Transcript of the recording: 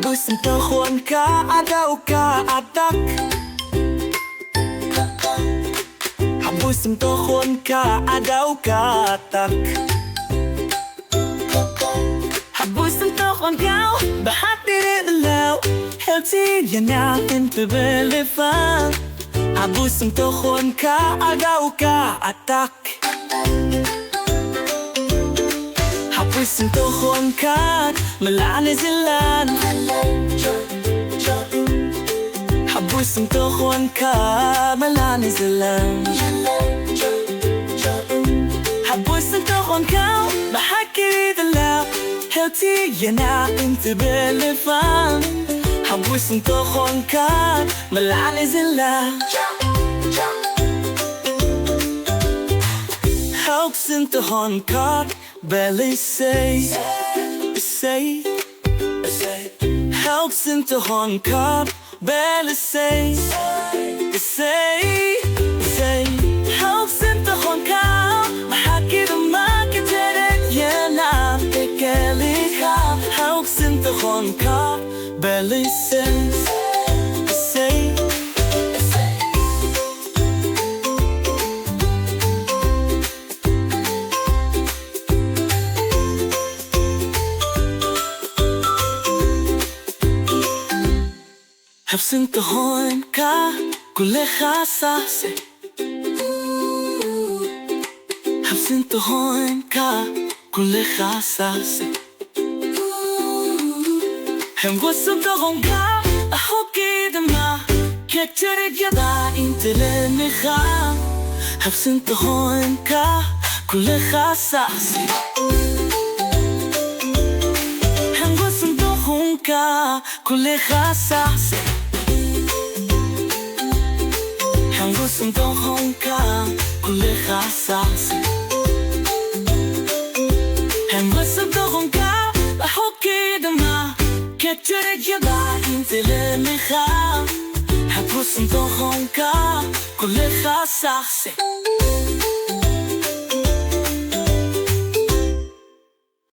حبوس انتخون كعدا وكعدك حبوس انتخون كعدا وكعدك حبوس انتخون كاو بحطي لو هلتي ينام انت بالفان حبوس انتخون كعدا وكعدك حبوس انتخون كعد ملعن زلان حبوس انتخون كعد ملعن زلان حبوس انتخون كعد بحكي دلاو هلتي ينام انت بالفان حبوس انتخون كعد ملعن زلان Helps into hon card belly say helps into hon card belly say helps into hon card محكي ما كترك ينام تكلي helps into hon card belly say حبس انت هون كا كل خاصة حبس انت هون كا كل خاصة هم وصلت هون كا أحكي دماء كترك يدا انت للمخا حبس انت هون كا كل خاصة هم وصلت هون كا كل خاصة حنقص انتخون كا كل خاصة حنقص انتخون كا بحكي دماء كترك يدا انت للمخا حنقص انتخون كا كل خاصة